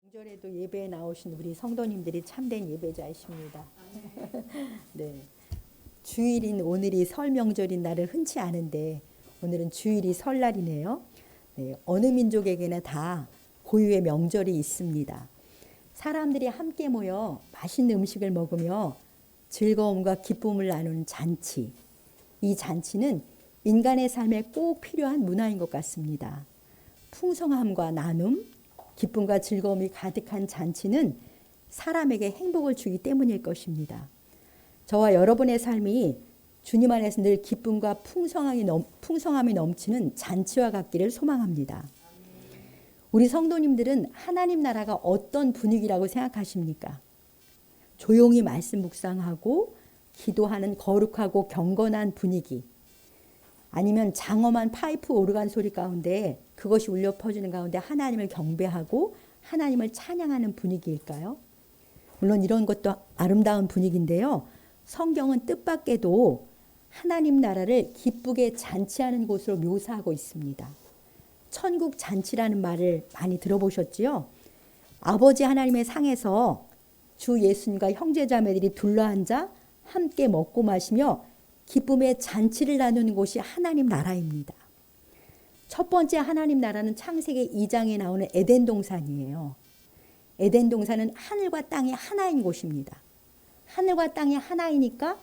명절에도 예배에 나오신 우리 성도님들이 참된 예배자이십니다. 네. 주일인 오늘이 설 명절인 날은 흔치 않은데 오늘은 주일이 설날이네요. 네. 어느 민족에게나 다 고유의 명절이 있습니다. 사람들이 함께 모여 맛있는 음식을 먹으며 즐거움과 기쁨을 나누는 잔치. 이 잔치는 인간의 삶에 꼭 필요한 문화인 것 같습니다. 풍성함과 나눔, 기쁨과 즐거움이 가득한 잔치는 사람에게 행복을 주기 때문일 것입니다. 저와 여러분의 삶이 주님 안에서 늘 기쁨과 풍성함이 넘치는 잔치와 같기를 소망합니다. 우리 성도님들은 하나님 나라가 어떤 분위기라고 생각하십니까? 조용히 말씀 묵상하고 기도하는 거룩하고 경건한 분위기, 아니면 장엄한 파이프 오르간 소리 가운데 그것이 울려 퍼지는 가운데 하나님을 경배하고 하나님을 찬양하는 분위기일까요? 물론 이런 것도 아름다운 분위기인데요. 성경은 뜻밖에도 하나님 나라를 기쁘게 잔치하는 곳으로 묘사하고 있습니다. 천국 잔치라는 말을 많이 들어보셨지요? 아버지 하나님의 상에서 주 예수님과 형제자매들이 둘러앉아 함께 먹고 마시며 기쁨의 잔치를 나누는 곳이 하나님 나라입니다. 첫 번째 하나님 나라는 창세기 2장에 나오는 에덴 동산이에요. 에덴 동산은 하늘과 땅이 하나인 곳입니다. 하늘과 땅이 하나이니까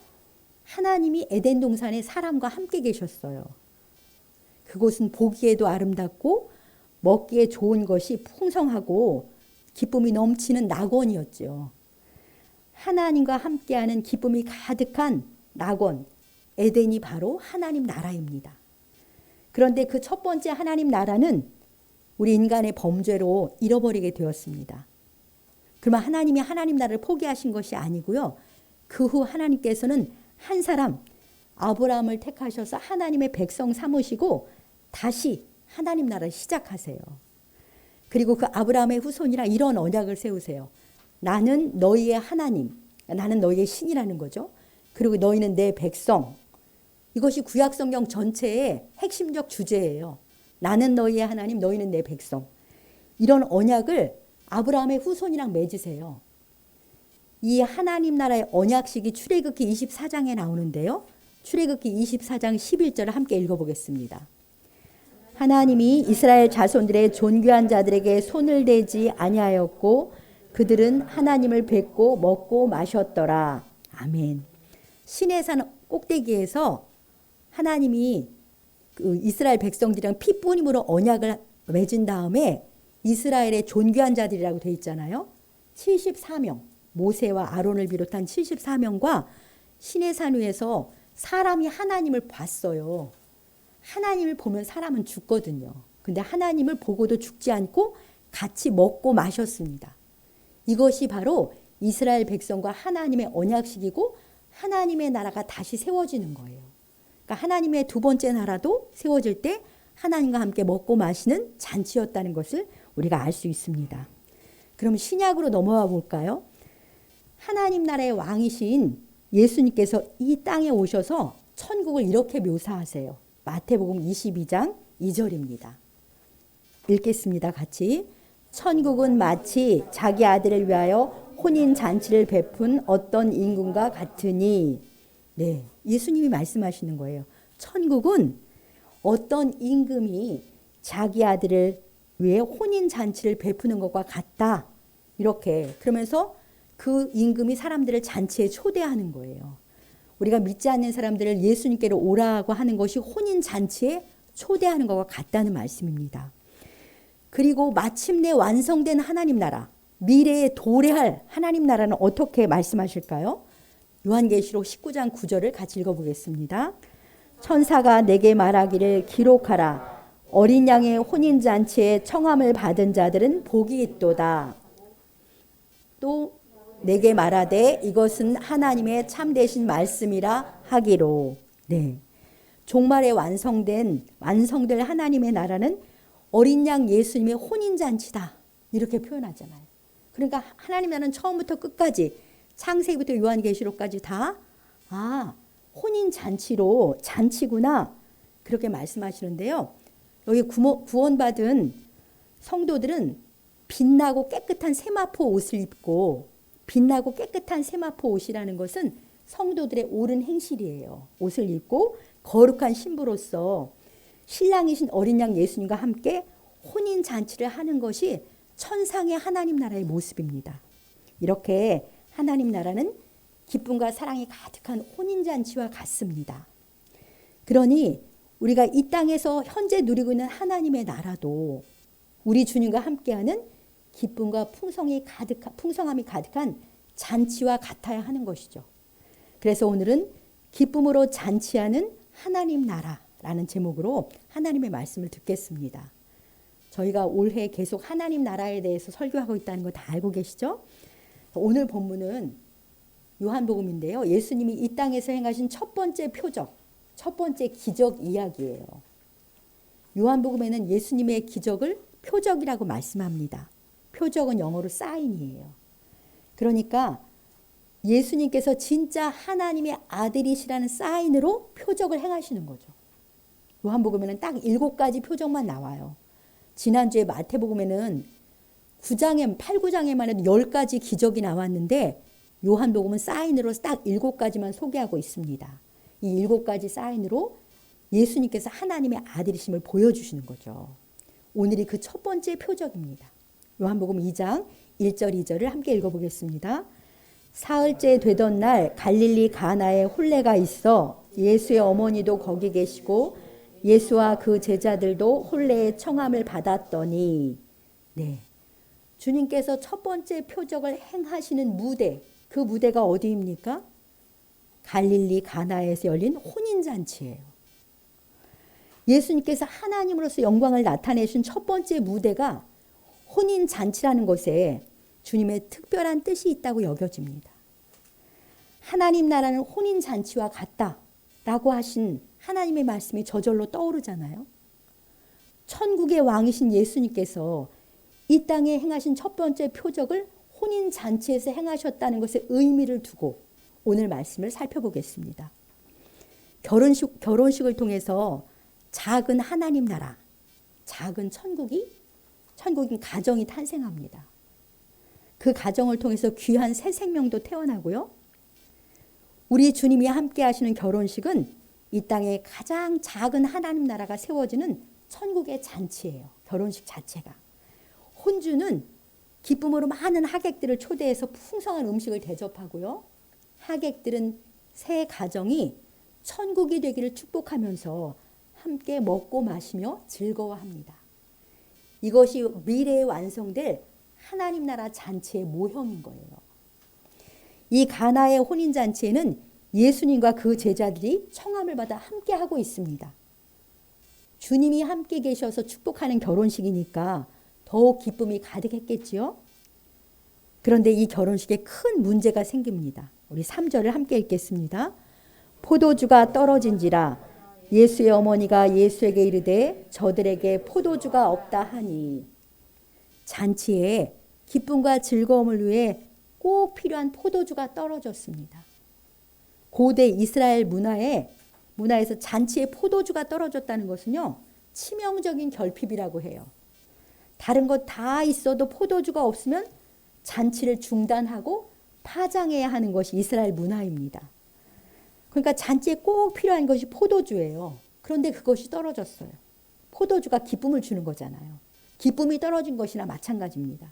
하나님이 에덴 동산에 사람과 함께 계셨어요. 그곳은 보기에도 아름답고 먹기에 좋은 것이 풍성하고 기쁨이 넘치는 낙원이었죠. 하나님과 함께하는 기쁨이 가득한 낙원, 에덴이 바로 하나님 나라입니다. 그런데 그 첫 번째 하나님 나라는 우리 인간의 범죄로 잃어버리게 되었습니다. 그러면 하나님이 하나님 나라를 포기하신 것이 아니고요. 그 후 하나님께서는 한 사람 아브라함을 택하셔서 하나님의 백성 삼으시고 다시 하나님 나라를 시작하세요. 그리고 그 아브라함의 후손이랑 이런 언약을 세우세요. 나는 너희의 하나님, 나는 너희의 신이라는 거죠. 그리고 너희는 내 백성. 이것이 구약성경 전체의 핵심적 주제예요. 나는 너희의 하나님, 너희는 내 백성. 이런 언약을 아브라함의 후손이랑 맺으세요. 이 하나님 나라의 언약식이 출애굽기 24장에 나오는데요. 출애굽기 24장 11절을 함께 읽어보겠습니다. 하나님이 이스라엘 자손들의 존귀한 자들에게 손을 대지 아니하였고 그들은 하나님을 뵙고 먹고 마셨더라. 아멘. 시내산 꼭대기에서 하나님이 그 이스라엘 백성들이랑 피뿌림으로 언약을 맺은 다음에 이스라엘의 존귀한 자들이라고 되어 있잖아요. 74명, 모세와 아론을 비롯한 74명과 시내산 위에서 사람이 하나님을 봤어요. 하나님을 보면 사람은 죽거든요. 근데 하나님을 보고도 죽지 않고 같이 먹고 마셨습니다. 이것이 바로 이스라엘 백성과 하나님의 언약식이고 하나님의 나라가 다시 세워지는 거예요. 그러니까 하나님의 두 번째 나라도 세워질 때 하나님과 함께 먹고 마시는 잔치였다는 것을 우리가 알 수 있습니다. 그럼 신약으로 넘어와 볼까요? 하나님 나라의 왕이신 예수님께서 이 땅에 오셔서 천국을 이렇게 묘사하세요. 마태복음 22장 2절입니다. 읽겠습니다. 같이. 천국은 마치 자기 아들을 위하여 혼인 잔치를 베푼 어떤 임금과 같으니. 네, 예수님이 말씀하시는 거예요. 천국은 어떤 임금이 자기 아들을 위해 혼인 잔치를 베푸는 것과 같다. 이렇게 그러면서 그 임금이 사람들을 잔치에 초대하는 거예요. 우리가 믿지 않는 사람들을 예수님께로 오라고 하는 것이 혼인 잔치에 초대하는 것과 같다는 말씀입니다. 그리고 마침내 완성된 하나님 나라, 미래에 도래할 하나님 나라는 어떻게 말씀하실까요? 요한계시록 19장 9절을 같이 읽어보겠습니다. 천사가 내게 말하기를 기록하라. 어린 양의 혼인잔치에 청함을 받은 자들은 복이 있도다. 또 내게 말하되 이것은 하나님의 참되신 말씀이라 하기로. 네, 종말에 완성될 하나님의 나라는 어린 양 예수님의 혼인잔치다. 이렇게 표현하잖아요. 그러니까 하나님 나라는 처음부터 끝까지 창세기부터 요한계시록까지 다 혼인잔치로 잔치구나 그렇게 말씀하시는데요. 여기 구원받은 성도들은 빛나고 깨끗한 세마포 옷을 입고, 빛나고 깨끗한 세마포 옷이라는 것은 성도들의 옳은 행실이에요. 옷을 입고 거룩한 신부로서 신랑이신 어린 양 예수님과 함께 혼인 잔치를 하는 것이 천상의 하나님 나라의 모습입니다. 이렇게 하나님 나라는 기쁨과 사랑이 가득한 혼인 잔치와 같습니다. 그러니 우리가 이 땅에서 현재 누리고 있는 하나님의 나라도 우리 주님과 함께하는 기쁨과 풍성함이 가득한 잔치와 같아야 하는 것이죠. 그래서 오늘은 기쁨으로 잔치하는 하나님 나라라는 제목으로 하나님의 말씀을 듣겠습니다. 저희가 올해 계속 하나님 나라에 대해서 설교하고 있다는 거 다 알고 계시죠? 오늘 본문은 요한복음인데요. 예수님이 이 땅에서 행하신 첫 번째 표적, 첫 번째 기적 이야기예요. 요한복음에는 예수님의 기적을 표적이라고 말씀합니다. 표적은 영어로 사인이에요. 그러니까 예수님께서 진짜 하나님의 아들이시라는 사인으로 표적을 행하시는 거죠. 요한복음에는 딱 7가지 표적만 나와요. 지난주에 마태복음에는 8, 9장에만 해도 10가지 기적이 나왔는데 요한복음은 사인으로 딱 7가지만 소개하고 있습니다. 이 7가지 사인으로 예수님께서 하나님의 아들이심을 보여주시는 거죠. 오늘이 그 첫 번째 표적입니다. 요한복음 2장 1절 2절을 함께 읽어보겠습니다. 사흘째 되던 날 갈릴리 가나에 혼례가 있어 예수의 어머니도 거기 계시고 예수와 그 제자들도 혼례의 청함을 받았더니, 네, 주님께서 첫 번째 표적을 행하시는 무대, 그 무대가 어디입니까? 갈릴리 가나에서 열린 혼인잔치예요. 예수님께서 하나님으로서 영광을 나타내신 첫 번째 무대가 혼인잔치라는 것에 주님의 특별한 뜻이 있다고 여겨집니다. 하나님 나라는 혼인잔치와 같다라고 하신 하나님의 말씀이 저절로 떠오르잖아요. 천국의 왕이신 예수님께서 이 땅에 행하신 첫 번째 표적을 혼인잔치에서 행하셨다는 것에 의미를 두고 오늘 말씀을 살펴보겠습니다. 결혼식을 통해서 작은 하나님 나라, 작은 천국인 가정이 탄생합니다. 그 가정을 통해서 귀한 새 생명도 태어나고요. 우리 주님이 함께 하시는 결혼식은 이 땅에 가장 작은 하나님 나라가 세워지는 천국의 잔치예요. 결혼식 자체가. 혼주는 기쁨으로 많은 하객들을 초대해서 풍성한 음식을 대접하고요. 하객들은 새 가정이 천국이 되기를 축복하면서 함께 먹고 마시며 즐거워합니다. 이것이 미래에 완성될 하나님 나라 잔치의 모형인 거예요. 이 가나의 혼인잔치에는 예수님과 그 제자들이 청함을 받아 함께 하고 있습니다. 주님이 함께 계셔서 축복하는 결혼식이니까 더욱 기쁨이 가득했겠지요. 그런데 이 결혼식에 큰 문제가 생깁니다. 우리 3절을 함께 읽겠습니다. 포도주가 떨어진지라 예수의 어머니가 예수에게 이르되 저들에게 포도주가 없다 하니, 잔치에 기쁨과 즐거움을 위해 꼭 필요한 포도주가 떨어졌습니다. 고대 이스라엘 문화에서 잔치에 포도주가 떨어졌다는 것은요, 치명적인 결핍이라고 해요. 다른 것 다 있어도 포도주가 없으면 잔치를 중단하고 파장해야 하는 것이 이스라엘 문화입니다. 그러니까 잔치에 꼭 필요한 것이 포도주예요. 그런데 그것이 떨어졌어요. 포도주가 기쁨을 주는 거잖아요. 기쁨이 떨어진 것이나 마찬가지입니다.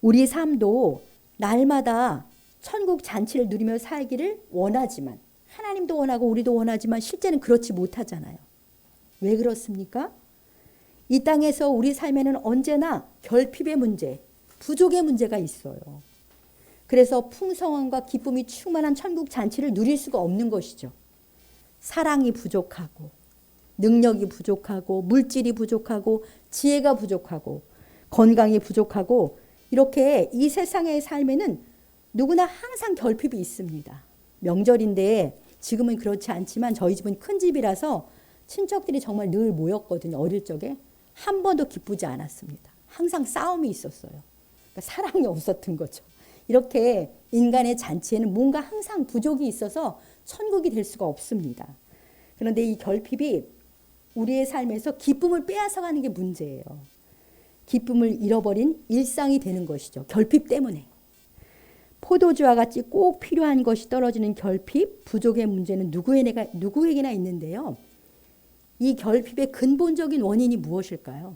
우리 삶도 날마다 천국 잔치를 누리며 살기를 원하지만, 하나님도 원하고 우리도 원하지만 실제는 그렇지 못하잖아요. 왜 그렇습니까? 이 땅에서 우리 삶에는 언제나 결핍의 문제, 부족의 문제가 있어요. 그래서 풍성함과 기쁨이 충만한 천국 잔치를 누릴 수가 없는 것이죠. 사랑이 부족하고, 능력이 부족하고, 물질이 부족하고, 지혜가 부족하고, 건강이 부족하고, 이렇게 이 세상의 삶에는 누구나 항상 결핍이 있습니다. 명절인데 지금은 그렇지 않지만 저희 집은 큰 집이라서 친척들이 정말 늘 모였거든요. 어릴 적에 한 번도 기쁘지 않았습니다. 항상 싸움이 있었어요. 그러니까 사랑이 없었던 거죠. 이렇게 인간의 잔치에는 뭔가 항상 부족이 있어서 천국이 될 수가 없습니다. 그런데 이 결핍이 우리의 삶에서 기쁨을 빼앗아가는 게 문제예요. 기쁨을 잃어버린 일상이 되는 것이죠. 결핍 때문에. 포도주와 같이 꼭 필요한 것이 떨어지는 결핍, 부족의 문제는 누구에게나 있는데요. 이 결핍의 근본적인 원인이 무엇일까요?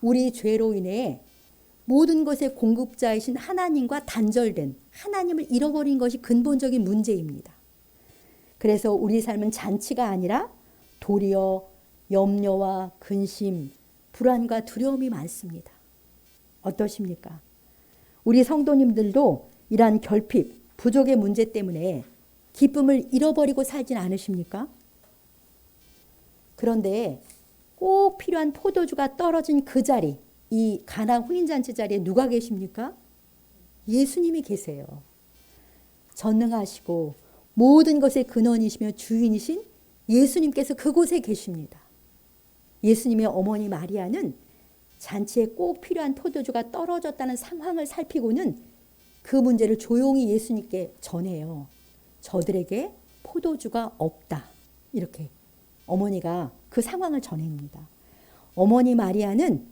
우리 죄로 인해 모든 것의 공급자이신 하나님과 단절된, 하나님을 잃어버린 것이 근본적인 문제입니다. 그래서 우리 삶은 잔치가 아니라 도리어 염려와 근심, 불안과 두려움이 많습니다. 어떠십니까? 우리 성도님들도 이러한 결핍, 부족의 문제 때문에 기쁨을 잃어버리고 살진 않으십니까? 그런데 꼭 필요한 포도주가 떨어진 그 자리, 이 가나 혼인잔치 자리에 누가 계십니까? 예수님이 계세요. 전능하시고 모든 것의 근원이시며 주인이신 예수님께서 그곳에 계십니다. 예수님의 어머니 마리아는 잔치에 꼭 필요한 포도주가 떨어졌다는 상황을 살피고는 그 문제를 조용히 예수님께 전해요. 저들에게 포도주가 없다. 이렇게 어머니가 그 상황을 전합니다. 어머니 마리아는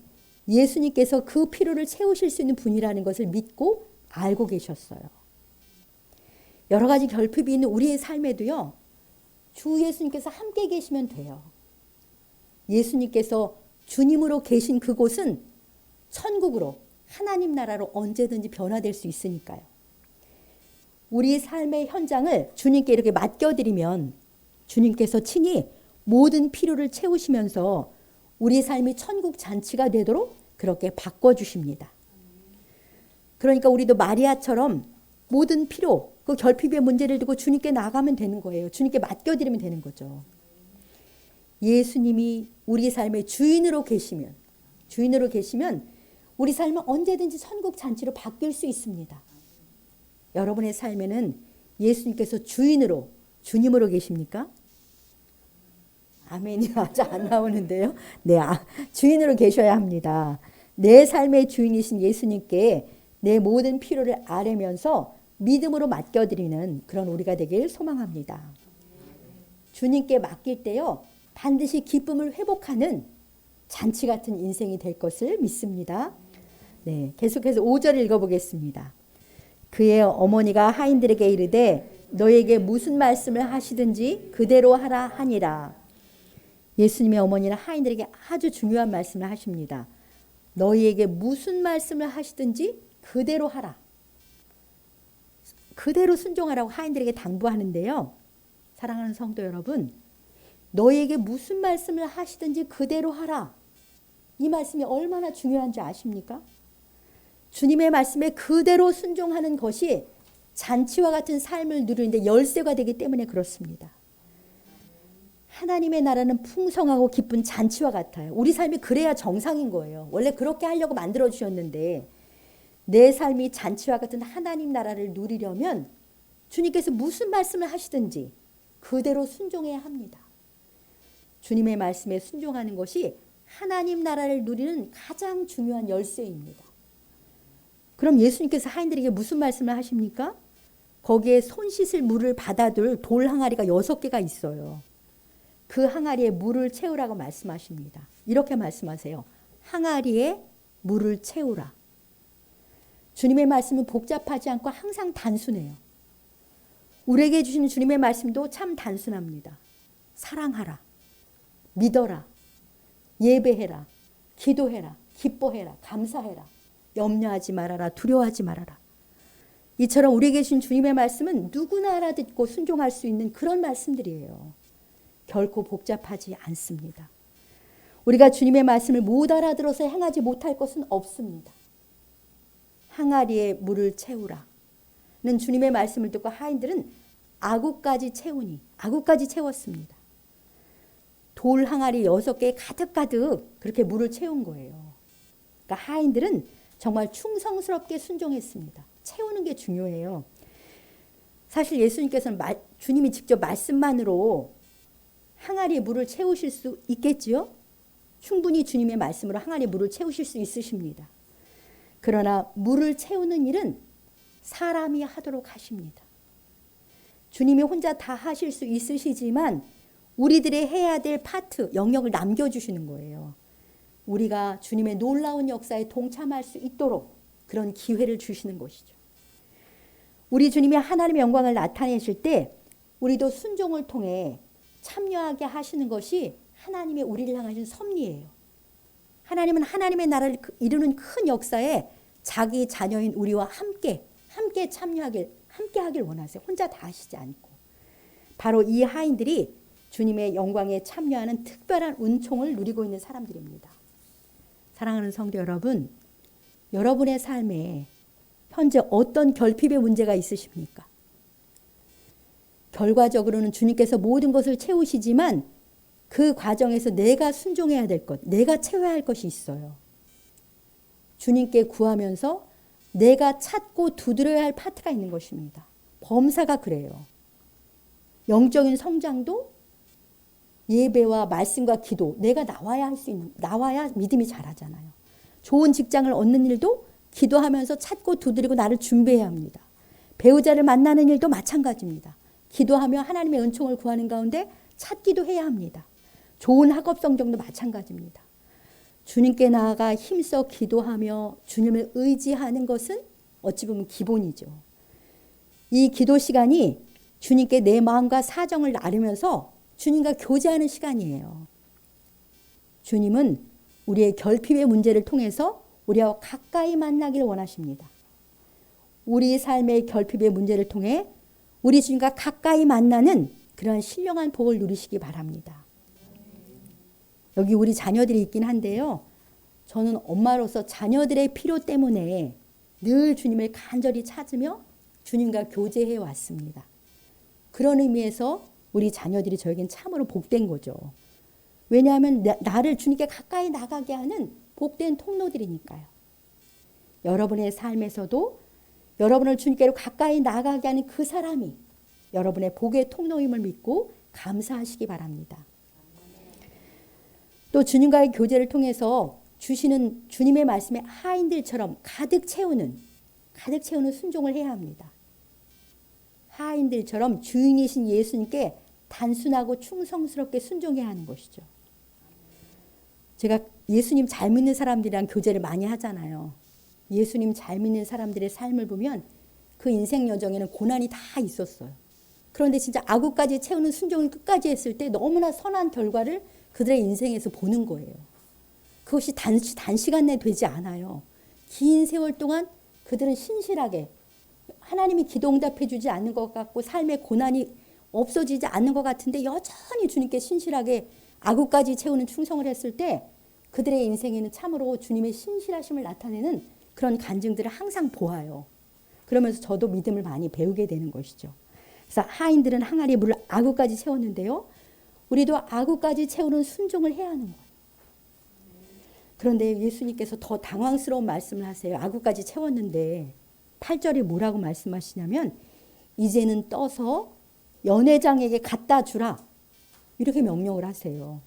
예수님께서 그 필요를 채우실 수 있는 분이라는 것을 믿고 알고 계셨어요. 여러 가지 결핍이 있는 우리의 삶에도요. 주 예수님께서 함께 계시면 돼요. 예수님께서 주님으로 계신 그곳은 천국으로 하나님 나라로 언제든지 변화될 수 있으니까요. 우리 삶의 현장을 주님께 이렇게 맡겨드리면 주님께서 친히 모든 필요를 채우시면서 우리 삶이 천국 잔치가 되도록 그렇게 바꿔주십니다. 그러니까 우리도 마리아처럼 모든 필요, 그 결핍의 문제를 두고 주님께 나가면 되는 거예요. 주님께 맡겨드리면 되는 거죠. 예수님이 우리 삶의 주인으로 계시면 우리 삶은 언제든지 천국 잔치로 바뀔 수 있습니다. 여러분의 삶에는 예수님께서 주님으로 계십니까? 아멘이 아직 안 나오는데요. 네, 주인으로 계셔야 합니다. 내 삶의 주인이신 예수님께 내 모든 필요를 아뢰면서 믿음으로 맡겨드리는 그런 우리가 되길 소망합니다. 주님께 맡길 때요. 반드시 기쁨을 회복하는 잔치 같은 인생이 될 것을 믿습니다. 네, 계속해서 5절 읽어보겠습니다. 그의 어머니가 하인들에게 이르되 너에게 무슨 말씀을 하시든지 그대로 하라 하니라. 예수님의 어머니는 하인들에게 아주 중요한 말씀을 하십니다. 너희에게 무슨 말씀을 하시든지 그대로 하라. 그대로 순종하라고 하인들에게 당부하는데요. 사랑하는 성도 여러분, 너희에게 무슨 말씀을 하시든지 그대로 하라. 이 말씀이 얼마나 중요한지 아십니까? 주님의 말씀에 그대로 순종하는 것이 잔치와 같은 삶을 누리는데 열쇠가 되기 때문에 그렇습니다. 하나님의 나라는 풍성하고 기쁜 잔치와 같아요. 우리 삶이 그래야 정상인 거예요. 원래 그렇게 하려고 만들어 주셨는데 내 삶이 잔치와 같은 하나님 나라를 누리려면 주님께서 무슨 말씀을 하시든지 그대로 순종해야 합니다. 주님의 말씀에 순종하는 것이 하나님 나라를 누리는 가장 중요한 열쇠입니다. 그럼 예수님께서 하인들에게 무슨 말씀을 하십니까? 거기에 손 씻을 물을 받아둘 돌 항아리가 6개가 있어요. 그 항아리에 물을 채우라고 말씀하십니다. 이렇게 말씀하세요. 항아리에 물을 채우라. 주님의 말씀은 복잡하지 않고 항상 단순해요. 우리에게 주시는 주님의 말씀도 참 단순합니다. 사랑하라. 믿어라. 예배해라. 기도해라. 기뻐해라. 감사해라. 염려하지 말아라. 두려워하지 말아라. 이처럼 우리에게 주신 주님의 말씀은 누구나 알아듣고 순종할 수 있는 그런 말씀들이에요. 결코 복잡하지 않습니다. 우리가 주님의 말씀을 못 알아들어서 행하지 못할 것은 없습니다. 항아리에 물을 채우라. 는 주님의 말씀을 듣고 하인들은 아구까지 채웠습니다. 돌 항아리 6개에 가득가득 그렇게 물을 채운 거예요. 그러니까 하인들은 정말 충성스럽게 순종했습니다. 채우는 게 중요해요. 사실 예수님께서는 주님이 직접 말씀만으로 항아리에 물을 채우실 수 있겠지요? 충분히 주님의 말씀으로 항아리에 물을 채우실 수 있으십니다. 그러나 물을 채우는 일은 사람이 하도록 하십니다. 주님이 혼자 다 하실 수 있으시지만 우리들이 해야 될 파트, 영역을 남겨주시는 거예요. 우리가 주님의 놀라운 역사에 동참할 수 있도록 그런 기회를 주시는 것이죠. 우리 주님이 하나님의 영광을 나타내실 때 우리도 순종을 통해 참여하게 하시는 것이 하나님의 우리를 향하신 섭리예요. 하나님은 하나님의 나라를 이루는 큰 역사에 자기 자녀인 우리와 함께 함께 하길 원하세요. 혼자 다 하시지 않고. 바로 이 하인들이 주님의 영광에 참여하는 특별한 은총을 누리고 있는 사람들입니다. 사랑하는 성도 여러분, 여러분의 삶에 현재 어떤 결핍의 문제가 있으십니까? 결과적으로는 주님께서 모든 것을 채우시지만 그 과정에서 내가 순종해야 될 것, 내가 채워야 할 것이 있어요. 주님께 구하면서 내가 찾고 두드려야 할 파트가 있는 것입니다. 범사가 그래요. 영적인 성장도 예배와 말씀과 기도, 내가 나와야 믿음이 자라잖아요. 좋은 직장을 얻는 일도 기도하면서 찾고 두드리고 나를 준비해야 합니다. 배우자를 만나는 일도 마찬가지입니다. 기도하며 하나님의 은총을 구하는 가운데 찾기도 해야 합니다. 좋은 학업 성적도 마찬가지입니다. 주님께 나아가 힘써 기도하며 주님을 의지하는 것은 어찌 보면 기본이죠. 이 기도 시간이 주님께 내 마음과 사정을 나누면서 주님과 교제하는 시간이에요. 주님은 우리의 결핍의 문제를 통해서 우리와 가까이 만나길 원하십니다. 우리 삶의 결핍의 문제를 통해 우리 주님과 가까이 만나는 그런 신령한 복을 누리시기 바랍니다. 여기 우리 자녀들이 있긴 한데요. 저는 엄마로서 자녀들의 필요 때문에 늘 주님을 간절히 찾으며 주님과 교제해 왔습니다. 그런 의미에서 우리 자녀들이 저에겐 참으로 복된 거죠. 왜냐하면 나를 주님께 가까이 나가게 하는 복된 통로들이니까요. 여러분의 삶에서도 여러분을 주님께로 가까이 나가게 하는 그 사람이 여러분의 복의 통로임을 믿고 감사하시기 바랍니다. 또 주님과의 교제를 통해서 주시는 주님의 말씀에 하인들처럼 가득 채우는 순종을 해야 합니다. 하인들처럼 주인이신 예수님께 단순하고 충성스럽게 순종해야 하는 것이죠. 제가 예수님 잘 믿는 사람들이랑 교제를 많이 하잖아요. 예수님 잘 믿는 사람들의 삶을 보면 그 인생 여정에는 고난이 다 있었어요. 그런데 진짜 아구까지 채우는 순종을 끝까지 했을 때 너무나 선한 결과를 그들의 인생에서 보는 거예요. 그것이 단시간 내에 되지 않아요. 긴 세월 동안 그들은 신실하게 하나님이 기도 응답해 주지 않는 것 같고 삶의 고난이 없어지지 않는 것 같은데 여전히 주님께 신실하게 아구까지 채우는 충성을 했을 때 그들의 인생에는 참으로 주님의 신실하심을 나타내는 그런 간증들을 항상 보아요. 그러면서 저도 믿음을 많이 배우게 되는 것이죠. 그래서 하인들은 항아리에 물을 아구까지 채웠는데요. 우리도 아구까지 채우는 순종을 해야 하는 거예요. 그런데 예수님께서 더 당황스러운 말씀을 하세요. 아구까지 채웠는데 8절에 뭐라고 말씀하시냐면 이제는 떠서 연회장에게 갖다 주라. 이렇게 명령을 하세요.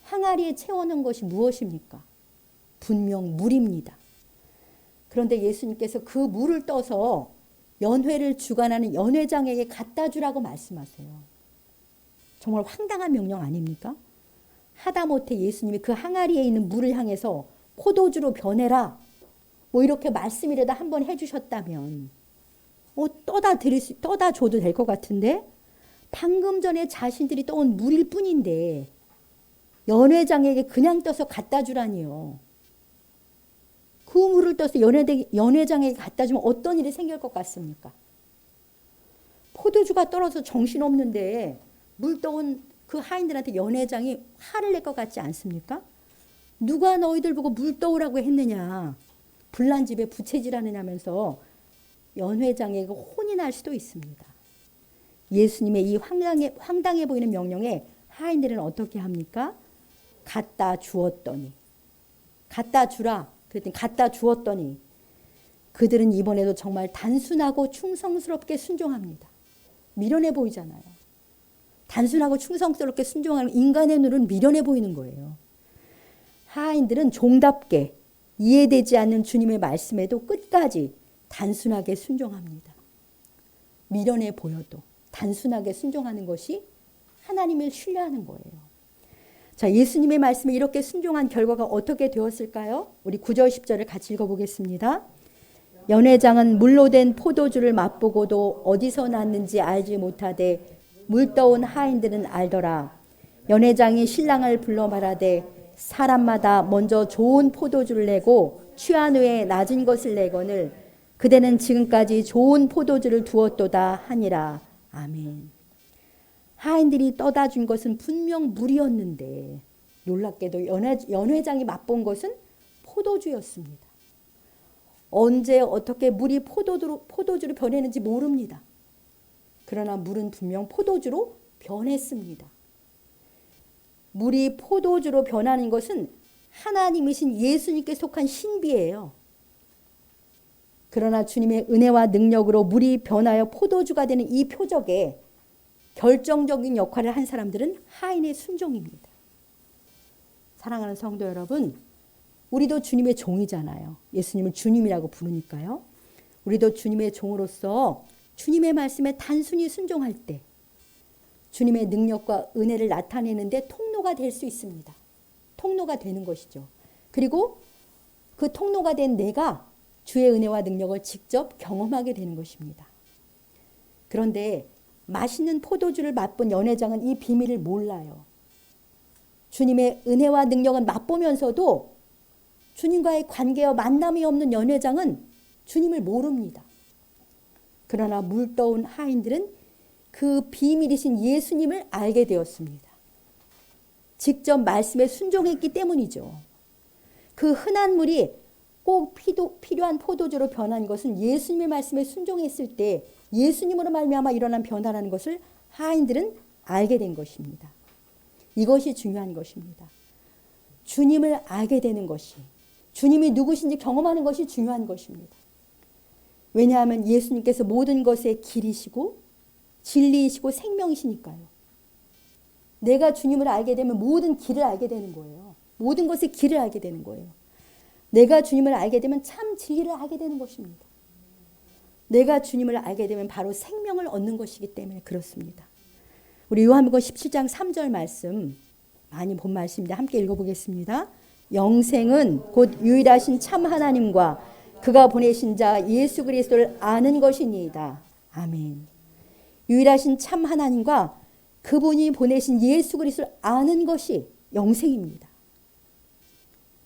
항아리에 채워놓은 것이 무엇입니까? 분명 물입니다. 그런데 예수님께서 그 물을 떠서 연회를 주관하는 연회장에게 갖다 주라고 말씀하세요. 정말 황당한 명령 아닙니까? 하다못해 예수님이 그 항아리에 있는 물을 향해서 포도주로 변해라. 뭐 이렇게 말씀이라도 한번 해주셨다면 떠다 줘도 될 것 같은데 방금 전에 자신들이 떠온 물일 뿐인데 연회장에게 그냥 떠서 갖다 주라니요. 그 물을 떠서 연회장에게 갖다 주면 어떤 일이 생길 것 같습니까? 포도주가 떨어져 정신없는데 물 떠온 그 하인들한테 연회장이 화를 낼 것 같지 않습니까? 누가 너희들 보고 물 떠오라고 했느냐. 불난 집에 부채질하느냐면서 연회장에게 혼이 날 수도 있습니다. 예수님의 이 황당해 보이는 명령에 하인들은 어떻게 합니까? 갖다 주었더니 갖다 주라. 그랬더니 갖다 주었더니 그들은 이번에도 정말 단순하고 충성스럽게 순종합니다. 미련해 보이잖아요. 단순하고 충성스럽게 순종하는 인간의 눈은 미련해 보이는 거예요. 하인들은 종답게 이해되지 않는 주님의 말씀에도 끝까지 단순하게 순종합니다. 미련해 보여도 단순하게 순종하는 것이 하나님을 신뢰하는 거예요. 자, 예수님의 말씀에 이렇게 순종한 결과가 어떻게 되었을까요? 우리 9절 10절을 같이 읽어보겠습니다. 연회장은 물로 된 포도주를 맛보고도 어디서 났는지 알지 못하되 물떠온 하인들은 알더라. 연회장이 신랑을 불러 말하되 사람마다 먼저 좋은 포도주를 내고 취한 후에 낮은 것을 내거늘 그대는 지금까지 좋은 포도주를 두었도다 하니라. 아멘. 하인들이 떠다 준 것은 분명 물이었는데 놀랍게도 연회장이 맛본 것은 포도주였습니다. 언제 어떻게 물이 포도주로 변했는지 모릅니다. 그러나 물은 분명 포도주로 변했습니다. 물이 포도주로 변하는 것은 하나님이신 예수님께 속한 신비예요. 그러나 주님의 은혜와 능력으로 물이 변하여 포도주가 되는 이 표적에 결정적인 역할을 한 사람들은 하인의 순종입니다. 사랑하는 성도 여러분, 우리도 주님의 종이잖아요. 예수님을 주님이라고 부르니까요. 우리도 주님의 종으로서 주님의 말씀에 단순히 순종할 때 주님의 능력과 은혜를 나타내는데 통로가 될 수 있습니다. 통로가 되는 것이죠. 그리고 그 통로가 된 내가 주의 은혜와 능력을 직접 경험하게 되는 것입니다. 그런데 맛있는 포도주를 맛본 연회장은 이 비밀을 몰라요. 주님의 은혜와 능력은 맛보면서도 주님과의 관계와 만남이 없는 연회장은 주님을 모릅니다. 그러나 물떠온 하인들은 그 비밀이신 예수님을 알게 되었습니다. 직접 말씀에 순종했기 때문이죠. 그 흔한 물이 꼭 필요한 포도주로 변한 것은 예수님의 말씀에 순종했을 때 예수님으로 말미암아 일어난 변화라는 것을 하인들은 알게 된 것입니다. 이것이 중요한 것입니다. 주님을 알게 되는 것이, 주님이 누구신지 경험하는 것이 중요한 것입니다. 왜냐하면 예수님께서 모든 것의 길이시고 진리이시고 생명이시니까요. 내가 주님을 알게 되면 모든 길을 알게 되는 거예요. 모든 것의 길을 알게 되는 거예요. 내가 주님을 알게 되면 참 진리를 알게 되는 것입니다. 내가 주님을 알게 되면 바로 생명을 얻는 것이기 때문에 그렇습니다. 우리 요한복음 17장 3절 말씀 많이 본 말씀인데 함께 읽어보겠습니다. 영생은 곧 유일하신 참 하나님과 그가 보내신 자 예수 그리스도를 아는 것이니이다. 아멘. 유일하신 참 하나님과 그분이 보내신 예수 그리스도를 아는 것이 영생입니다.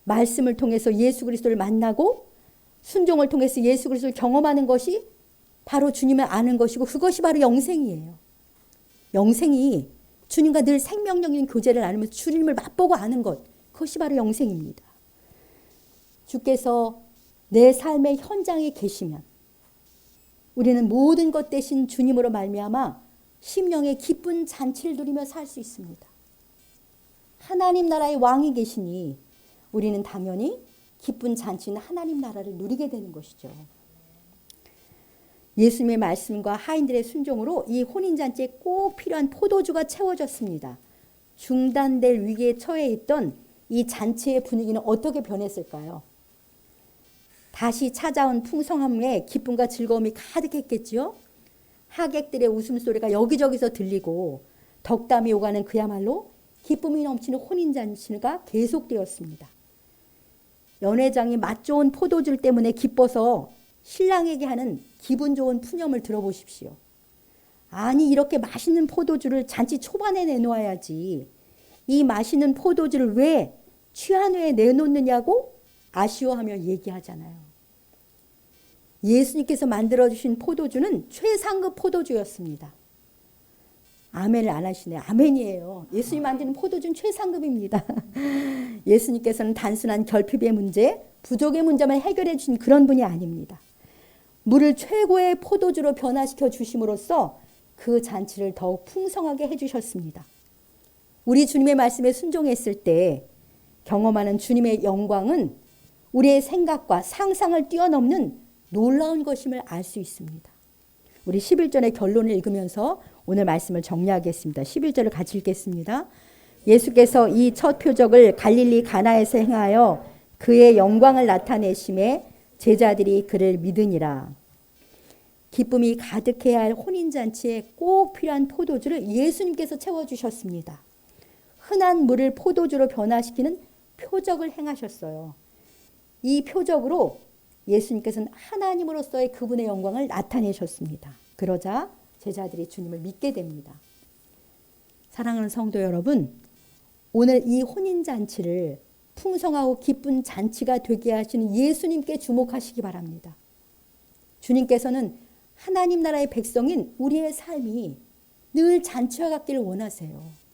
말씀을 통해서 예수 그리스도를 만나고 순종을 통해서 예수 그리스도를 경험하는 것이 바로 주님을 아는 것이고 그것이 바로 영생이에요. 영생이 주님과 늘 생명적인 교제를 나누면서 주님을 맛보고 아는 것, 그것이 바로 영생입니다. 주께서 내 삶의 현장에 계시면 우리는 모든 것 대신 주님으로 말미암아 심령의 기쁜 잔치를 누리며 살 수 있습니다. 하나님 나라의 왕이 계시니 우리는 당연히 기쁜 잔치인 하나님 나라를 누리게 되는 것이죠. 예수님의 말씀과 하인들의 순종으로 이 혼인잔치에 꼭 필요한 포도주가 채워졌습니다. 중단될 위기에 처해 있던 이 잔치의 분위기는 어떻게 변했을까요? 다시 찾아온 풍성함에 기쁨과 즐거움이 가득했겠지요. 하객들의 웃음소리가 여기저기서 들리고 덕담이 오가는 그야말로 기쁨이 넘치는 혼인잔치가 계속되었습니다. 연회장이 맛 좋은 포도주 때문에 기뻐서 신랑에게 하는 기분 좋은 푸념을 들어보십시오. 아니 이렇게 맛있는 포도주를 잔치 초반에 내놓아야지. 이 맛있는 포도주를 왜 취한 후에 내놓느냐고 아쉬워하며 얘기하잖아요. 예수님께서 만들어주신 포도주는 최상급 포도주였습니다. 아멘을 안 하시네. 아멘이에요. 예수님 만드는 포도주는 최상급입니다. 예수님께서는 단순한 결핍의 문제, 부족의 문제만 해결해 주신 그런 분이 아닙니다. 물을 최고의 포도주로 변화시켜 주심으로써 그 잔치를 더욱 풍성하게 해주셨습니다. 우리 주님의 말씀에 순종했을 때 경험하는 주님의 영광은 우리의 생각과 상상을 뛰어넘는 놀라운 것임을 알 수 있습니다. 우리 11절의 결론을 읽으면서 오늘 말씀을 정리하겠습니다. 11절을 같이 읽겠습니다. 예수께서 이 첫 표적을 갈릴리 가나에서 행하여 그의 영광을 나타내심에 제자들이 그를 믿으니라. 기쁨이 가득해야 할 혼인잔치에 꼭 필요한 포도주를 예수님께서 채워주셨습니다. 흔한 물을 포도주로 변화시키는 표적을 행하셨어요. 이 표적으로 예수님께서는 하나님으로서의 그분의 영광을 나타내셨습니다. 그러자 제자들이 주님을 믿게 됩니다. 사랑하는 성도 여러분, 오늘 이 혼인잔치를 풍성하고 기쁜 잔치가 되게 하시는 예수님께 주목하시기 바랍니다. 주님께서는 하나님 나라의 백성인 우리의 삶이 늘 잔치와 같기를 원하세요.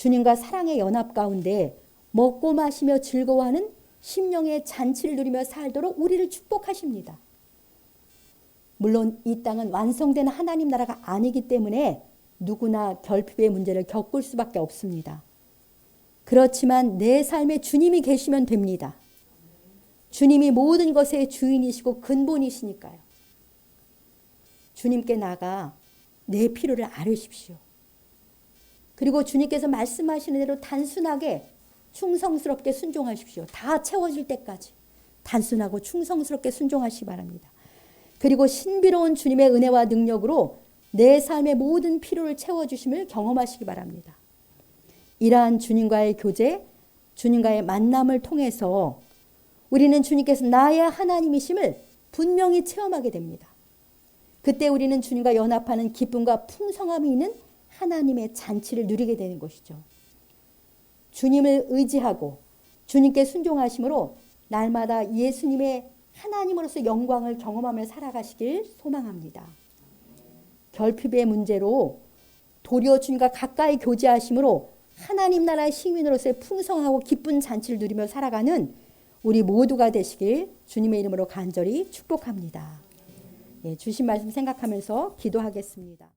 주님과 사랑의 연합 가운데 먹고 마시며 즐거워하는 심령의 잔치를 누리며 살도록 우리를 축복하십니다. 물론 이 땅은 완성된 하나님 나라가 아니기 때문에 누구나 결핍의 문제를 겪을 수밖에 없습니다. 그렇지만 내 삶에 주님이 계시면 됩니다. 주님이 모든 것의 주인이시고 근본이시니까요. 주님께 나가 내 필요를 아뢰십시오. 그리고 주님께서 말씀하시는 대로 단순하게 충성스럽게 순종하십시오. 다 채워질 때까지 단순하고 충성스럽게 순종하시기 바랍니다. 그리고 신비로운 주님의 은혜와 능력으로 내 삶의 모든 필요를 채워주심을 경험하시기 바랍니다. 이러한 주님과의 교제, 주님과의 만남을 통해서 우리는 주님께서 나의 하나님이심을 분명히 체험하게 됩니다. 그때 우리는 주님과 연합하는 기쁨과 풍성함이 있는 하나님의 잔치를 누리게 되는 것이죠. 주님을 의지하고 주님께 순종하심으로 날마다 예수님의 하나님으로서 영광을 경험하며 살아가시길 소망합니다. 결핍의 문제로 도리어 주님과 가까이 교제하심으로 하나님 나라의 시민으로서의 풍성하고 기쁜 잔치를 누리며 살아가는 우리 모두가 되시길 주님의 이름으로 간절히 축복합니다. 예, 주신 말씀 생각하면서 기도하겠습니다.